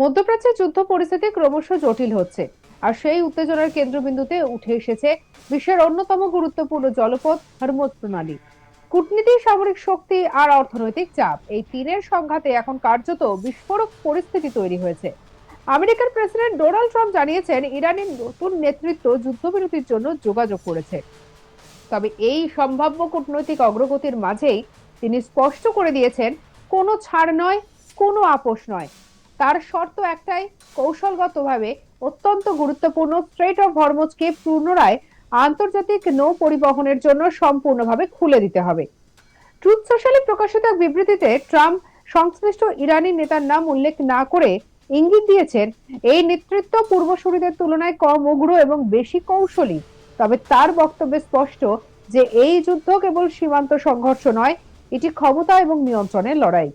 মধ্যপ্রাচ্যে যুদ্ধ পরিস্থিতি ক্রমশ জটিল হচ্ছে, আর সেই উত্তেজনার কেন্দ্রবিন্দুতে উঠে এসেছে বিশ্বের অন্যতম গুরুত্বপূর্ণ জলপথ হরমুজ প্রণালী। কূটনীতি, সামরিক শক্তি আর অর্থনৈতিক চাপ, এই তিনের সংঘাতে এখন কার্যত বিস্ফোরক পরিস্থিতি তৈরি হয়েছে। আমেরিকার প্রেসিডেন্ট ডোনাল্ড ট্রাম্প জানিয়েছেন ইরানের নতুন নেতৃত্ব যুদ্ধবিরতির জন্য যোগাযোগ করেছে। তবে এই সম্ভাব্য কূটনৈতিক অগ্রগতির মাঝেই তিনি স্পষ্ট করে দিয়েছেন, কোনো ছাড় নয়, কোনো আপোষ নয়। তার শর্ত একটাই, কৌশলগতভাবে অত্যন্ত গুরুত্বপূর্ণ স্ট্রেট অফ হরমুজকে পুনরায় আন্তর্জাতিক নৌ পরিবহনের জন্য সম্পূর্ণভাবে খুলে দিতে হবে। ট্রুথ সোশ্যালে প্রকাশিত এক বিবৃতিতে ট্রাম্প সংশ্লিষ্ট ইরানি নেতার নাম উল্লেখ না করে ইঙ্গিত দিয়েছেন, এই নেতৃত্ব পূর্বসূরীদের তুলনায় কম উগ্র এবং বেশি কৌশলী। তবে তার বক্তব্যে স্পষ্ট যে এই যুদ্ধ কেবল সীমান্ত সংঘর্ষ নয়, এটি ক্ষমতা এবং নিয়ন্ত্রণের লড়াই।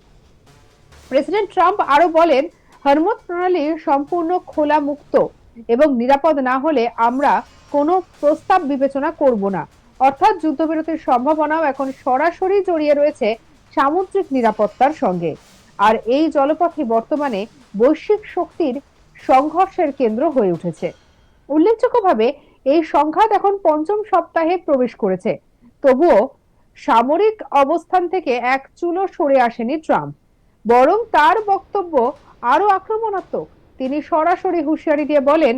প্রেসিডেন্ট ট্রাম্প আরো বলেন, হরমুজ প্রণালী সম্পূর্ণ খোলা, মুক্ত এবং নিরাপদ না হলে আমরা কোনো প্রস্তাব বিবেচনা করব না। অর্থাৎ যুদ্ধবিরতির সম্ভাবনাও এখন সরাসরি জড়িয়ে রয়েছে সামুদ্রিক নিরাপত্তার সঙ্গে। আর এই জলপথই বর্তমানে বৈশ্বিক শক্তির সংঘর্ষের কেন্দ্র হয়ে উঠেছে। উল্লেখযোগ্যভাবে এই সংঘাত এখন পঞ্চম সপ্তাহে প্রবেশ করেছে। তবুও সামরিক অবস্থান থেকে এক চুলো সরে আসেনি ট্রাম্প, বরং তার বক্তব্য আরো আক্রমণাত্মক। তিনি সরাসরি হুঁশিয়ারি দিয়ে বলেন,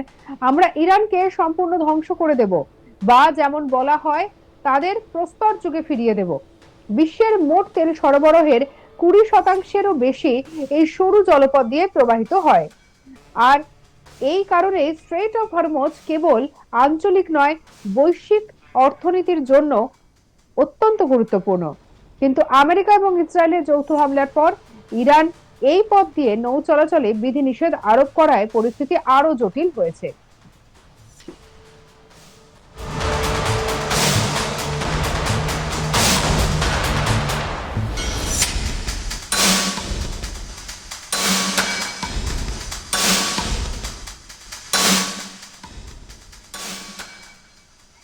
আমরা ইরানকে সম্পূর্ণ ধ্বংস করে দেব, বা যেমন বলা হয়, তাদের প্রস্তর যুগে ফিরিয়ে দেব। বিশ্বের মোট তেল সরবরাহের 20%-এরও বেশি এই সরু জলপথ দিয়ে প্রবাহিত হয়। আর এই কারণে স্ট্রেট অফ হরমুজ কেবল আঞ্চলিক নয়, বৈশ্বিক অর্থনীতির জন্য অত্যন্ত গুরুত্বপূর্ণ। কিন্তু আমেরিকা এবং ইসরায়েলের যৌথ হামলার পর ইরান এই পথ দিয়ে নৌ চলাচলে বিধিনিষেধ আরোপ করায় পরিস্থিতি আরো জটিল হয়েছে।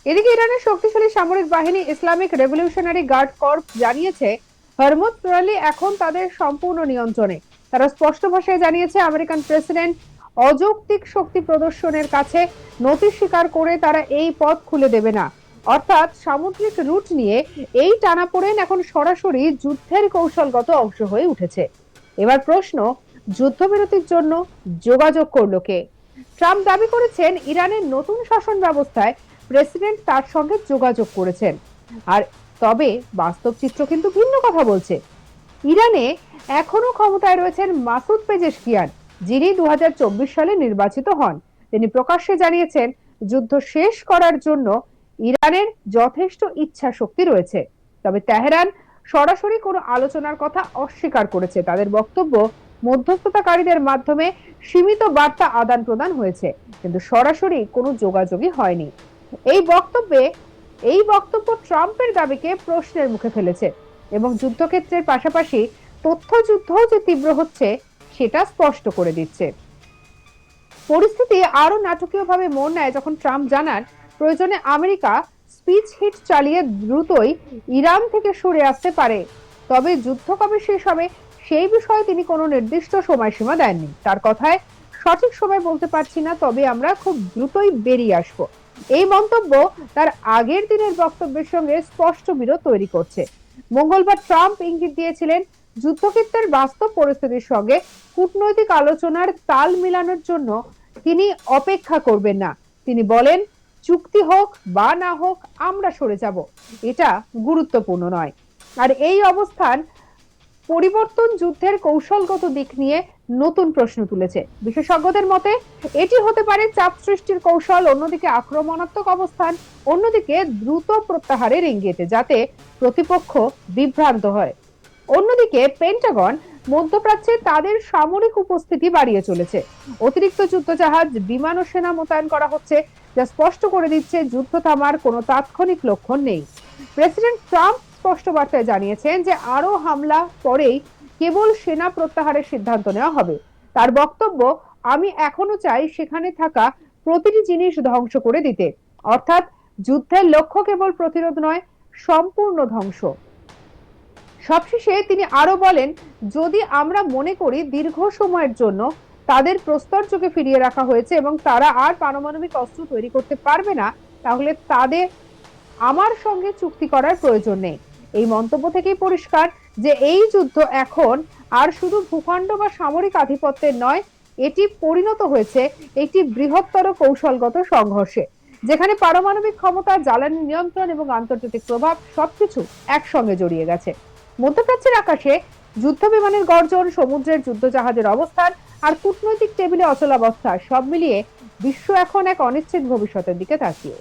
এদিকে ইরানের শক্তিশালী সামরিক বাহিনী ইসলামিক রেভলিউশনারি গার্ড কর্পস জানিয়েছে, হরমুজ প্রণালী এখন তাদের সম্পূর্ণ নিয়ন্ত্রণে। তারা স্পষ্ট ভাষায় জানিয়েছে, আমেরিকান প্রেসিডেন্ট অযৌক্তিক শক্তি প্রদর্শনের কাছে নতি স্বীকার করে তারা এই পথ খুলে দেবে না। অর্থাৎ সামুদ্রিক রুট নিয়ে এই টানাপোড়েন এখন সরাসরি যুদ্ধের কৌশলগত অংশ হয়ে উঠেছে। এবার প্রশ্ন, যুদ্ধবিরতির জন্য যোগাযোগ করলো কে? ট্রাম্প দাবি করেছেন, ইরানের নতুন শাসন ব্যবস্থায় প্রেসিডেন্ট তার সঙ্গে যোগাযোগ করেছেন। আর তবে বাস্তব চিত্র কিন্তু ভিন্ন কথা বলছে। ইরানে এখনো ক্ষমতায় রয়েছেন মাসুদ পেজেশকিয়ান, যিনি 2024 সালে নির্বাচিত হন। তিনি প্রকাশ্যে জানিয়েছেন, যুদ্ধ শেষ করার জন্য ইরানের যথেষ্ট ইচ্ছা শক্তি রয়েছে। তবে তেহরান সরাসরি কোনো আলোচনার কথা অস্বীকার করেছে। তাদের বক্তব্য, মধ্যস্থতাকারীদের মাধ্যমে সীমিত বার্তা আদান প্রদান হয়েছে, কিন্তু সরাসরি কোনো যোগাযোগই হয়নি। এই বক্তব্যে এই বক্তব্য ট্রাম্পের দাবিকে প্রশ্নের মুখে ফেলেছে এবং যুদ্ধক্ষেত্রের পাশাপাশি তথ্যযুদ্ধ যে তীব্র হচ্ছে সেটা স্পষ্ট করে দিচ্ছে। পরিস্থিতি আরো নাটকীয়ভাবে মোড় নেয় যখন ট্রাম্প জানান, প্রয়োজনে আমেরিকা স্পিচ হিট চালিয়ে দ্রুতই ইরান থেকে সরে আসতে পারে। তবে যুদ্ধ কবে শেষ হবে সেই বিষয়ে তিনি কোনো নির্দিষ্ট সময়সীমা দেননি। তার কথায়, সঠিক সময় বলতে পারছি না, তবে আমরা খুব দ্রুতই বেরিয়ে আসবো। এই মন্তব্য তার আগের দিনের বক্তব্যের সঙ্গে স্পষ্ট বিরোধ তৈরি করছে। মঙ্গলবার ট্রাম্প ইঙ্গিত দিয়েছিলেন, যুদ্ধক্ষেত্রের বাস্তব পরিস্থিতির সঙ্গে কূটনৈতিক আলোচনার তাল মিলানোর জন্য তিনি অপেক্ষা করবেন না। তিনি বলেন, চুক্তি হোক বা না হোক আমরা সরে যাব, এটা গুরুত্বপূর্ণ নয়। আর এই অবস্থান পরিবর্তন যুদ্ধের কৌশলগত দিক নিয়ে নতুন প্রশ্ন তুলেছে। বিশেষজ্ঞদের মতে এটি হতে পারে চাপ সৃষ্টির কৌশল, অন্যদিকে আক্রমণাত্মক অবস্থান, অন্যদিকে দ্রুত প্রত্যাহারের ইঙ্গিতে, যাতে প্রতিপক্ষ বিভ্রান্ত হয়। অন্যদিকে পেন্টাগন মধ্যপ্রাচ্যে তাদের সামরিক উপস্থিতি বাড়িয়ে চলেছে। অতিরিক্ত যুদ্ধজাহাজ, বিমান ও সেনা মোতায়েন করা হচ্ছে, যা স্পষ্ট করে দিচ্ছে যুদ্ধ থামার কোনো তাৎক্ষণিক লক্ষণ নেই। প্রেসিডেন্ট ট্রাম্প স্পষ্ট বার্তায় জানিয়েছেন যে আরো হামলা পরেই কেবল সেনা প্রত্যাহারের সিদ্ধান্ত নেওয়া হবে। তার বক্তব্য, আমি এখনো চাই সেখানে থাকা প্রতিটি জিনিস ধ্বংস করে দিতে। অর্থাৎ যুদ্ধের লক্ষ্য কেবল প্রতিরোধ নয়, সম্পূর্ণ ধ্বংস। সবশেষে তিনি আরো বলেন, যদি আমরা মনে করি দীর্ঘ সময়ের জন্য তাদের প্রস্তরযুগে ফিরিয়ে রাখা হয়েছে এবং তারা আর পারমাণবিক অস্ত্র তৈরি করতে পারবে না, তাহলে তাদের আমার সঙ্গে চুক্তি করার প্রয়োজন নেই। এই মন্তব্য থেকেই পরিষ্কার যে এই যুদ্ধ এখন আর শুধু ভূখণ্ড বা সামরিক আধিপত্যের নয়, এটি পরিণত হয়েছে একটি বৃহত্তর কৌশলগত সংঘর্ষে, যেখানে পারমাণবিক ক্ষমতা, জ্বালানি নিয়ন্ত্রণ এবং আন্তর্জাতিক প্রভাব সবকিছু একসঙ্গে জড়িয়ে গেছে। মধ্যপ্রাচ্যের আকাশে যুদ্ধ বিমানের গর্জন, সমুদ্রের যুদ্ধজাহাজের অবস্থান আর কূটনৈতিক টেবিলে অচলাবস্থা, সব মিলিয়ে বিশ্ব এখন এক অনিশ্চিত ভবিষ্যতের দিকে তাকিয়ে।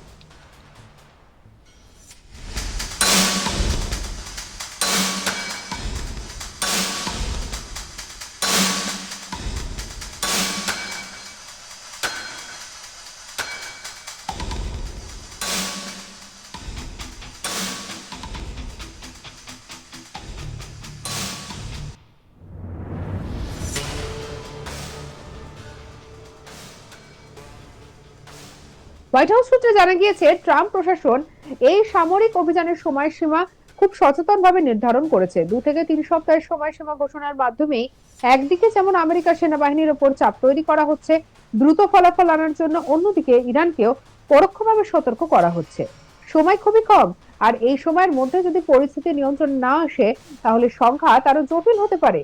হোয়াইট হাউস সূত্রে জানা গিয়েছে, ট্রাম্প প্রশাসন এই সামরিক অভিযানের সময়সীমা খুব সচেতনভাবে নির্ধারণ করেছে। 2 থেকে 3 সপ্তাহের সময়সীমা ঘোষণার মাধ্যমেই একদিকে যেমন আমেরিকার সেনাবাহিনীর উপর চাপ তৈরি করা হচ্ছে দ্রুত ফলাফল আনার জন্য, অন্যদিকে ইরানকেও পরোক্ষভাবে সতর্ক করা হচ্ছে। সময় খুবই কম, আর এই সময়ের মধ্যে যদি পরিস্থিতি নিয়ন্ত্রণ না আসে তাহলে সংঘাত আরো জটিল হতে পারে।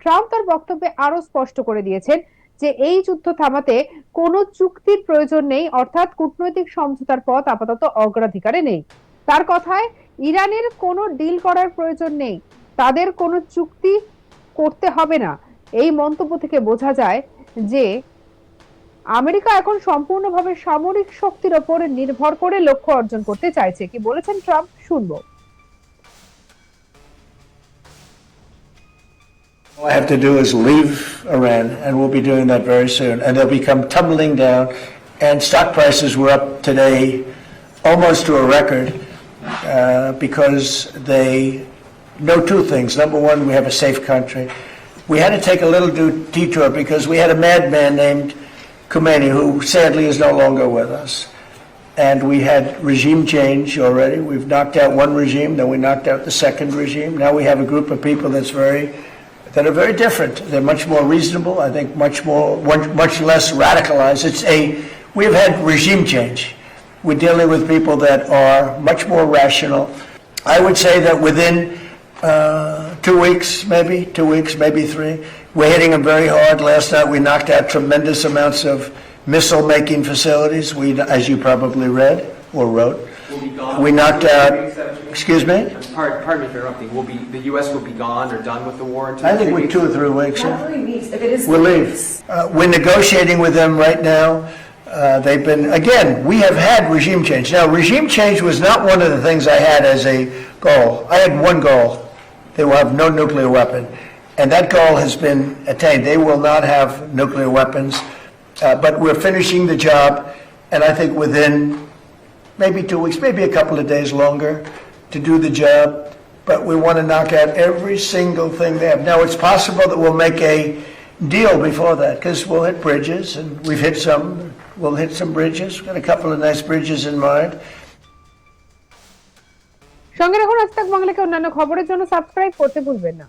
ট্রাম্প তার বক্তব্যে আরো স্পষ্ট করে দিয়েছেন যে এই যুদ্ধ থামাতে কোনো চুক্তির প্রয়োজন নেই, অর্থাৎ কূটনৈতিক সমঝোতার পথ আপাতত অগ্রাধিকারে নেই। তার কথায় ইরানের কোনো ডিল করার প্রয়োজন নেই, তাদের কোনো চুক্তি করতে হবে না। এই মন্তব্য থেকে বোঝা যায় যে আমেরিকা এখন সম্পূর্ণভাবে সামরিক শক্তির উপর নির্ভর করে লক্ষ্য অর্জন করতে চাইছে। কি বলেছেন ট্রাম্প, শুনবো। All I have to do is leave Iran, and we'll be doing that very soon. And they'll become tumbling down, and stock prices were up today almost to a record because they know two things. Number one, we have a safe country. We had to take a little detour because we had a madman named Khomeini who sadly is no longer with us. And we had regime change already. We've knocked out one regime, then we knocked out the second regime. Now we have a group of people that are very different. They're much more reasonable, I think much less radicalized. We've had regime change. We're dealing with people that are much more rational. I would say that within 2 weeks, maybe 3, we're hitting them very hard. Last night we knocked out tremendous amounts of missile-making facilities, as you probably read or wrote. We knocked out, excuse me? Pardon me for interrupting. The U.S. will be gone or done with the war in 2 I think weeks? we're 2 or 3 weeks. Not 3 weeks. If it is We'll 3 leave. weeks. We're negotiating with them right now. They've been, again, we have had regime change. Now, regime change was not one of the things I had as a goal. I had one goal. They will have no nuclear weapon. And that goal has been attained. They will not have nuclear weapons. But we're finishing the job, and I think within maybe 2 weeks, maybe a couple of days longer to do the job. But we want to knock out every single thing they have. Now, it's possible that we'll make a deal before that, because we'll hit bridges, and we've hit some. We'll hit some bridges. We've got a couple of nice bridges in mind. সঙ্গে রাখুন আজ তাক বাংলাকে অন্যান্য খবরের জন্য subscribe করতে ভুলবেন না।